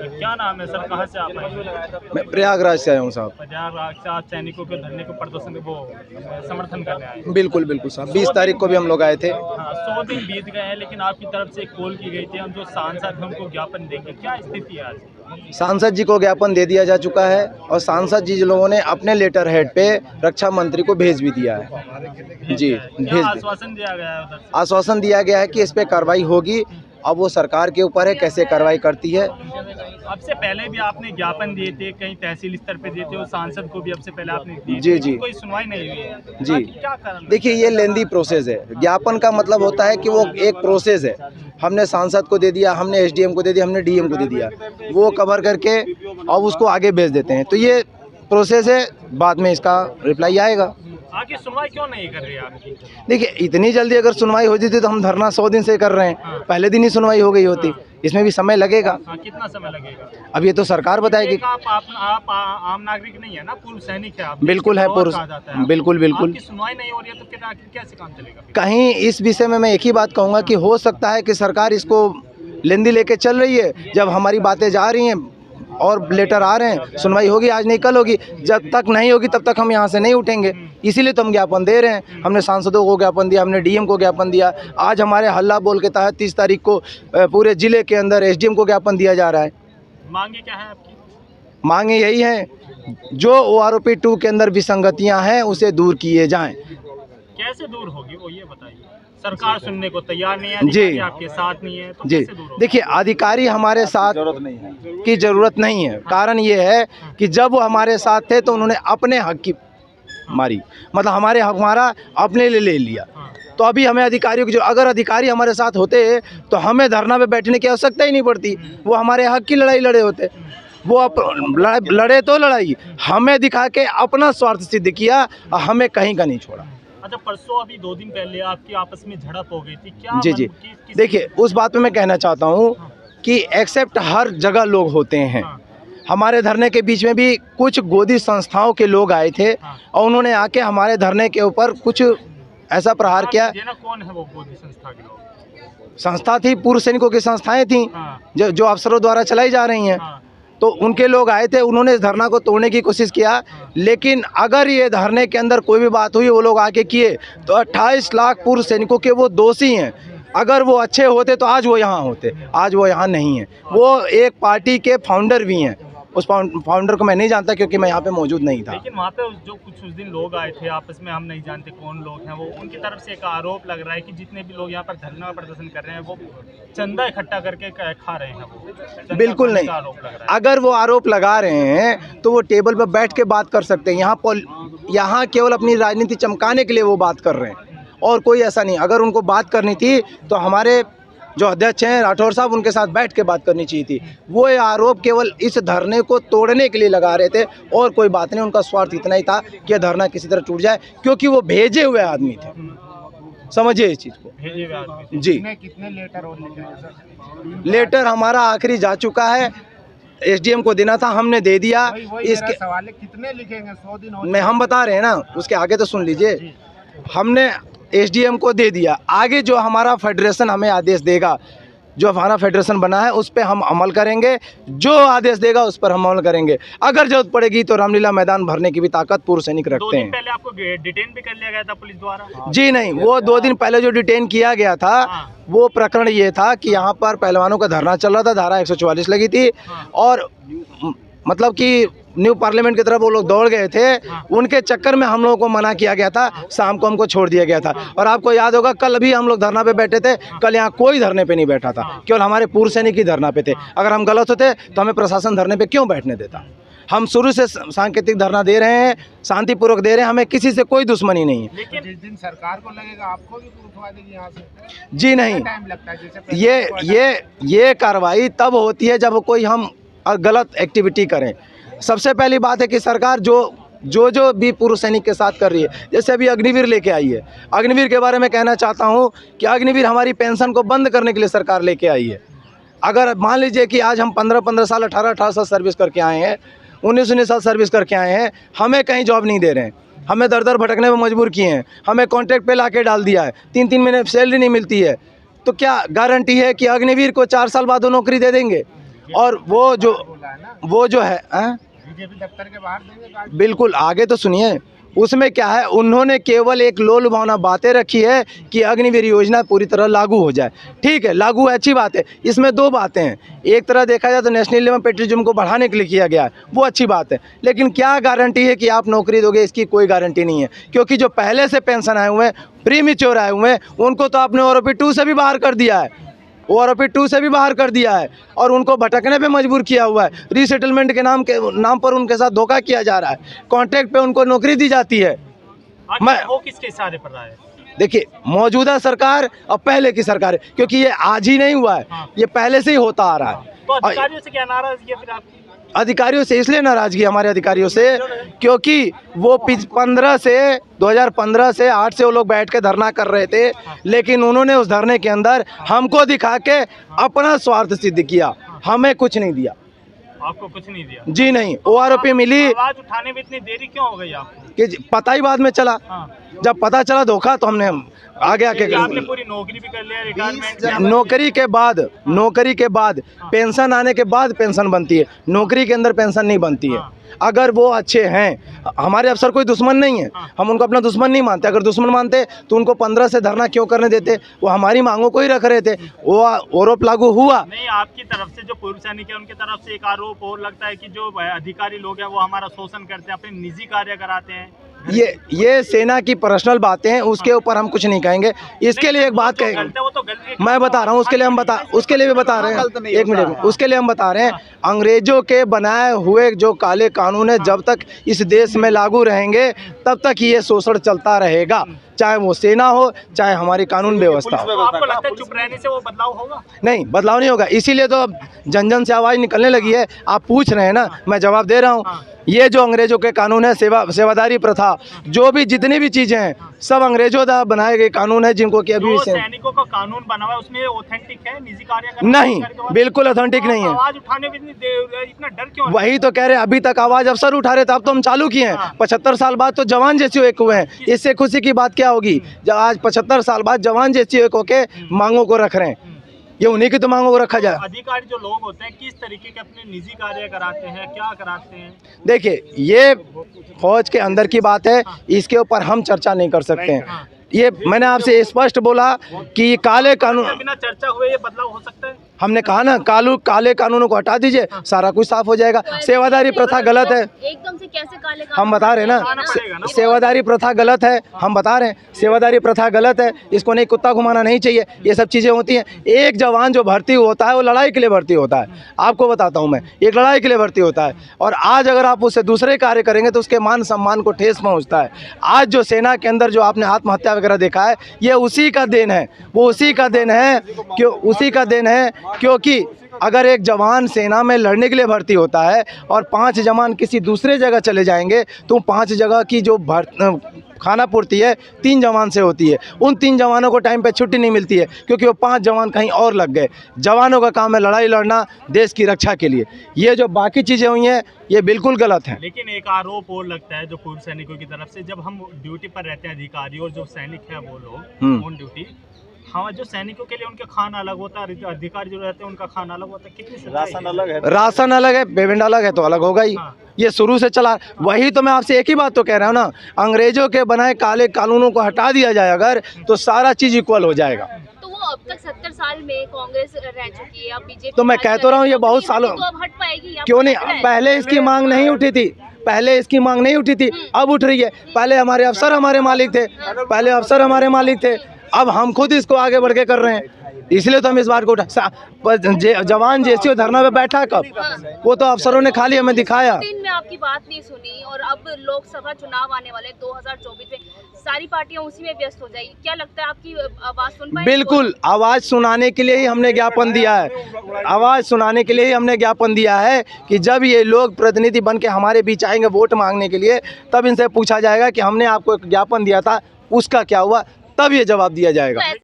क्या नाम है सर, कहाँ से आप आए? मैं प्रयागराज से आया हूँ साहब। प्रयागराज से आप सैनिकों के धरने को प्रदर्शन वो समर्थन करने आए? बिल्कुल बिल्कुल साहब, 20 तारीख को भी हम लोग आए थे। हाँ, 100 दिन बीत गए हैं, लेकिन आपकी तरफ से कॉल की गई थी हम जो सांसद हैं उनको ज्ञापन देंगे, क्या स्थिति है आज? सांसद जी को ज्ञापन दे दिया जा चुका है और सांसद जी लोगों ने अपने लेटर हेड पे रक्षा मंत्री को भेज भी दिया है। जी, भेज आश्वासन दिया गया है उधर से? आश्वासन दिया गया है कि इस पे कार्रवाई होगी। अब वो सरकार के ऊपर है कैसे कार्रवाई करती है। अब से पहले भी आपने ज्ञापन दिए थे, कहीं तहसील स्तर पे दिए थे, और सांसद को भी अब से पहले आपने दिए थे, जी जी कोई सुनवाई नहीं हुई है। जी। क्या कारण? देखिए, ये लेंदी प्रोसेस है। ज्ञापन का मतलब होता है कि वो एक प्रोसेस है। हमने सांसद को दे दिया, हमने एसडीएम को दे दिया, हमने डीएम को दे दिया, वो कवर करके अब उसको आगे भेज देते हैं। तो ये प्रोसेस है, बाद में इसका रिप्लाई आएगा। आगे सुनवाई क्यों नहीं कर रही है आपकी? देखिए, इतनी जल्दी अगर सुनवाई हो जाती तो हम धरना 100 दिन से कर रहे हैं, पहले दिन ही सुनवाई हो गई होती। इसमें भी समय लगेगा। कितना समय लगेगा? अब ये तो सरकार बताएगी। आप आम नागरिक नहीं है ना, पूर्व सैनिक है आप? बिल्कुल है, पूर्व, बिल्कुल बिल्कुल। आपकी सुनवाई नहीं हो रही है तो फिर आखिर कैसे काम चलेगा? कहीं इस विषय में मैं एक ही बात कहूँगा कि हो सकता है कि सरकार इसको लेंदी लेके चल रही है। जब हमारी बातें जा रही हैं और लेटर आ रहे हैं, सुनवाई होगी, आज नहीं कल होगी। जब तक नहीं होगी तब तक हम यहाँ से नहीं उठेंगे। इसीलिए तो हम ज्ञापन दे रहे हैं। हमने सांसदों को ज्ञापन दिया, हमने डीएम को ज्ञापन दिया। आज हमारे हल्ला बोल के तहत 30 तारीख को पूरे जिले के अंदर एसडीएम को ज्ञापन दिया जा रहा है। मांगे क्या है आपकी? मांगे यही हैं, जो OROP 2 के अंदर विसंगतियाँ हैं उसे दूर किए जाएँ। कैसे दूर होगी वो ये बताइए। सरकार सुनने को तैयार नहीं है, जी, अधिकारी आपके साथ नहीं है, तो जी। कैसे दूर होगी? देखिए, अधिकारी हमारे साथ की ज़रूरत नहीं है। कारण ये है कि जब वो हमारे साथ थे तो उन्होंने अपने हक की मारी, मतलब हमारे हक हमारा अपने लिए ले लिया। तो अभी हमें अधिकारियों की जो, अगर अधिकारी हमारे साथ होते तो हमें धरना पे बैठने की आवश्यकता ही नहीं पड़ती। वो हमारे हक की लड़ाई लड़े होते। वो लड़े तो लड़ाई हमें दिखा के अपना स्वार्थ सिद्ध किया और हमें कहीं का नहीं छोड़ा। अच्छा, परसों अभी 2 दिन पहले आपकी आपस में झड़प हो गई थी, क्या? जी जी। देखिए, उस बात पे मैं कहना चाहता हूँ कि एक्सेप्ट हर जगह लोग होते हैं। हमारे धरने के बीच में भी कुछ गोदी संस्थाओं के लोग आए थे और उन्होंने आके हमारे धरने के ऊपर कुछ ऐसा प्रहार किया। कौन है वो गोदी संस्था के लोग? संस्था थी, पूर्व सैनिकों की संस्थाएं थी जो अफसरों द्वारा चलाई जा रही हैं। तो उनके लोग आए थे, उन्होंने इस धरना को तोड़ने की कोशिश किया। लेकिन अगर ये धरने के अंदर कोई भी बात हुई, वो लोग आके किए, तो 28 लाख पूर्व सैनिकों के वो दोषी हैं। अगर वो अच्छे होते तो आज वो यहाँ होते, आज वो यहाँ नहीं है। वो एक पार्टी के फाउंडर भी हैं। उस फाउंडर को मैं नहीं जानता क्योंकि मैं यहाँ पे मौजूद नहीं था। लेकिन वहाँ पे जो कुछ उस दिन लोग आए थे आपस में, हम नहीं जानते कौन लोग हैं वो, उनकी तरफ से एक आरोप लग रहा है कि जितने भी लोग यहाँ पर धरना प्रदर्शन कर रहे हैं वो चंदा इकट्ठा करके खा रहे हैं। वो बिल्कुल नहीं। अगर वो आरोप लगा रहे हैं तो वो टेबल पर बैठ के बात कर सकते हैं। यहाँ केवल अपनी राजनीति चमकाने के लिए वो बात कर रहे हैं और कोई ऐसा नहीं। अगर उनको बात करनी थी तो हमारे जो अध्यक्ष हैं राठौर साहब, उनके साथ बैठ के बात करनी चाहिए थी। वो ये आरोप केवल इस धरने को तोड़ने के लिए लगा रहे थे और कोई बात नहीं। उनका स्वार्थ इतना ही था कि धरना किसी तरह टूट जाए, क्योंकि वो भेजे हुए आदमी थे। समझिए इस चीज़ को। भेजे हुए आदमी जी। कितने लेटर और लेटर हमारा आखिरी जा चुका है, एसडीएम को देना था, हमने दे दिया। इसके सवाल कितने लिखेंगे? 100 दिन में हम बता रहे हैं ना, उसके आगे तो सुन लीजिए। हमने एसडीएम को दे दिया। आगे जो हमारा फेडरेशन हमें आदेश देगा, जो हमारा फेडरेशन बना है उस पर हम अमल करेंगे। जो आदेश देगा उस पर हम अमल करेंगे। अगर जरूरत पड़ेगी तो रामलीला मैदान भरने की भी ताकत पूर्व सैनिक रखते हैं। 2 दिन पहले आपको डिटेन भी कर लिया गया था पुलिस द्वारा? जी नहीं, वो 2 दिन पहले जो डिटेन किया गया था वो प्रकरण ये था कि यहाँ पर पहलवानों का धरना चल रहा था, धारा 144 लगी थी और मतलब कि न्यू पार्लियामेंट की तरफ वो लोग दौड़ गए थे। उनके चक्कर में हम लोगों को मना किया गया था, शाम को हमको छोड़ दिया गया था। और आपको याद होगा, कल भी हम लोग धरना पे बैठे थे। कल यहाँ कोई धरने पे नहीं बैठा था, केवल हमारे पूर्व सैनिक ही धरना पे थे। अगर हम गलत होते तो हमें प्रशासन धरने पे क्यों बैठने देता? हम शुरू से सांकेतिक धरना दे रहे हैं, शांतिपूर्वक दे रहे हैं, हमें किसी से कोई दुश्मनी नहीं है। लेकिन जिस दिन सरकार को लगेगा आपको भी उठवा देगी यहाँ से? जी नहीं, टाइम लगता है। जैसे ये कार्रवाई तब होती है जब कोई हम गलत एक्टिविटी करें। सबसे पहली बात है कि सरकार जो भी पूर्व सैनिक के साथ कर रही है, जैसे अभी अग्निवीर लेके आई है। अग्निवीर के बारे में कहना चाहता हूँ कि अग्निवीर हमारी पेंशन को बंद करने के लिए सरकार लेके आई है। अगर मान लीजिए कि आज हम 15-15 साल 18-18 साल सर्विस करके आए हैं, 19-19 साल सर्विस करके आए हैं, हमें कहीं जॉब नहीं दे रहे हैं, हमें दर दर भटकने में मजबूर किए हैं, हमें कॉन्ट्रैक्ट पे लाके डाल दिया है, 3-3 महीने सैलरी नहीं मिलती है। तो क्या गारंटी है कि अग्निवीर को 4 साल बाद वो नौकरी दे देंगे? और वो जो है बीजेपी दफ्तर के बाहर देंगे। बिल्कुल, आगे तो सुनिए, उसमें क्या है, उन्होंने केवल एक लोल भावना बातें रखी है कि अग्निवीर योजना पूरी तरह लागू हो जाए। ठीक है, लागू है, अच्छी बात है। इसमें दो बातें हैं, एक तरह देखा जाए तो नेशनल लेवल पेट्रोलियम को बढ़ाने के लिए किया गया है, वो अच्छी बात है, लेकिन क्या गारंटी है कि आप नौकरी दोगे, इसकी कोई गारंटी नहीं है। क्योंकि जो पहले से पेंशन आए हुए हैं, प्रीमेच्योर आए हुए हैं, उनको तो आपने ओआरओपी 2 से भी बाहर कर दिया है, ओआरओपी 2 से भी बाहर कर दिया है, और उनको भटकने पे मजबूर किया हुआ है। रीसेटलमेंट के नाम पर उनके साथ धोखा किया जा रहा है, कॉन्ट्रैक्ट पे उनको नौकरी दी जाती है। वो किसके इशारे पर रहा है? देखिए, मौजूदा सरकार और पहले की सरकार है, क्योंकि ये आज ही नहीं हुआ है, ये पहले से ही होता आ रहा है। तो अधिकारियों से क्या नाराजगी है फिर आपकी? अधिकारियों से इसलिए नाराजगी हमारे अधिकारियों से, क्योंकि वो 2015 से 8 से वो लोग बैठ के धरना कर रहे थे, लेकिन उन्होंने उस धरने के अंदर हमको दिखा के अपना स्वार्थ सिद्ध किया, हमें कुछ नहीं दिया। आपको कुछ नहीं दिया? जी नहीं, ओआरओपी मिली। आवाज उठाने में इतनी देरी क्यों हो गई आपको? कि पता ही बाद में चला, जब पता चला धोखा, तो हमने आगे आके आपने पूरी नौकरी भी कर लिया, रिटायरमेंट नौकरी के बाद पेंशन आने के बाद पेंशन बनती है, नौकरी के अंदर पेंशन नहीं बनती है। अगर वो अच्छे हैं, हमारे अफसर कोई दुश्मन नहीं है, हम उनको अपना दुश्मन नहीं मानते। अगर दुश्मन मानते तो उनको 15 से धरना क्यों करने देते? वो हमारी मांगों को ही रख रहे थे, वो आरोप लागू हुआ। नहीं, आपकी तरफ से जो पूर्व सैनिक है उनकी तरफ से एक आरोप और लगता है कि जो अधिकारी लोग हैं वो हमारा शोषण करते हैं, अपने निजी कार्य कराते हैं। ये सेना की पर्सनल बातें हैं, उसके ऊपर हम कुछ नहीं कहेंगे। इसके लिए एक बात कहेंगे, मैं बता रहा हूँ, उसके लिए भी बता रहे हैं, एक मिनट में, उसके लिए हम बता रहे हैं, अंग्रेजों के बनाए हुए जो काले कानून है, जब तक इस देश में लागू रहेंगे तब तक ये शोषण चलता रहेगा, चाहे वो सेना हो, चाहे हमारी कानून व्यवस्था हो। आपको लगता है चुप रहने से वो बदलाव होगा? नहीं, बदलाव नहीं होगा, इसीलिए तो अब जन जन से आवाज़ निकलने लगी है। आप पूछ रहे हैं ना, मैं जवाब दे रहा हूँ। ये जो अंग्रेजों के कानून है, सेवादारी प्रथा, जो भी जितनी भी चीज़ें हैं, सब अंग्रेजों द्वारा बनाए गए कानून है, जिनको कि अभी सैनिकों का कानून बना हुआ है, उसमें ऑथेंटिक है? निजी कार्य नहीं, बिल्कुल ऑथेंटिक नहीं है। आवाज उठाने में इतना डर क्यों? वही तो कह रहे हैं, अभी तक आवाज़ अफसर उठा रहे थे, अब तो हम चालू किए हैं। 75 साल बाद तो जवान जैसे एक हुए हैं, इससे खुशी की बात क्या होगी जब आज 75 साल बाद जवान जैसे एक होके मांगों को रख रहे हैं। ये उन्हीं की तो मांगों को रखा जाए। अधिकारी जो लोग होते हैं किस तरीके के अपने निजी कार्य कराते हैं, क्या कराते हैं? देखिए, ये फौज के अंदर की बात है, इसके ऊपर हम चर्चा नहीं कर सकते हैं। ये मैंने आपसे स्पष्ट बोला कि काले कानून, बिना चर्चा हुए ये बदलाव हो सकता है? हमने कहा ना, काले कानूनों को हटा दीजिए, सारा कुछ साफ हो जाएगा। सेवादारी प्रथा गलत है, एकदम से कैसे काले कानून? हम बता रहे हैं ना, सेवादारी प्रथा गलत है, हम बता रहे हैं, सेवादारी प्रथा गलत है, इसको नहीं, कुत्ता घुमाना नहीं चाहिए, ये सब चीज़ें होती हैं। एक जवान जो भर्ती होता है वो लड़ाई के लिए भर्ती होता है, आपको बताता हूँ मैं, एक लड़ाई के लिए भर्ती होता है, और आज अगर आप उससे दूसरे कार्य करेंगे तो उसके मान सम्मान को ठेस पहुँचता है। आज जो सेना के अंदर जो आपने आत्महत्या वगैरह देखा है, ये उसी का देन है, वो उसी का देन है, क्योंकि अगर एक जवान सेना में लड़ने के लिए भर्ती होता है और 5 जवान किसी दूसरे जगह चले जाएंगे, तो 5 जगह की जो खाना पूर्ति है 3 जवान से होती है। उन 3 जवानों को टाइम पे छुट्टी नहीं मिलती है, क्योंकि वो 5 जवान कहीं और लग गए। जवानों का काम है लड़ाई लड़ना देश की रक्षा के लिए। ये जो बाकी चीज़ें हुई हैं, ये बिल्कुल गलत हैं। लेकिन एक आरोप और लगता है जो पूर्व सैनिकों की तरफ से, जब हम ड्यूटी पर रहते हैं अधिकारी और जो सैनिक है वो लोग ऑन ड्यूटी, हाँ, जो सैनिकों के लिए उनका खाना अलग होता है, अधिकारी जो रहते हैं उनका खाना अलग होता है। कितनी राशन अलग है, पेमेंट अलग है, तो अलग होगा ही। ये शुरू से चला, वही तो मैं आपसे एक ही बात तो कह रहा हूँ ना, अंग्रेजों के बनाए काले कानूनों को हटा दिया जाए अगर, तो सारा चीज इक्वल हो जाएगा। तो वो अब तक 70 साल में कांग्रेस रह चुकी है, अब बीजेपी, तो मैं कह तो रहा हूँ, ये बहुत सालों, तो अब हट पाएगी? क्यों नहीं? पहले इसकी मांग नहीं उठी थी, अब उठ रही है। पहले हमारे अफसर हमारे मालिक थे, अब हम खुद इसको आगे बढ़ के कर रहे हैं, इसलिए तो हम इस बात को जवान जैसी धरना पे बैठा कब, वो तो अफसरों ने खाली हमें दिखाया। दिन में आपकी बात नहीं सुनी, और अब लोकसभा चुनाव आने वाले 2024 में, सारी पार्टियां उसी में व्यस्त हो जाएगी। क्या लगता है आपकी आवाज सुन पाएंगे? बिल्कुल, आवाज सुनाने के लिए ही हमने ज्ञापन दिया है, कि जब ये लोग प्रतिनिधि बन के हमारे बीच आएंगे वोट मांगने के लिए, तब इनसे पूछा जाएगा कि हमने आपको एक ज्ञापन दिया था, उसका क्या हुआ, तब ये जवाब दिया जाएगा।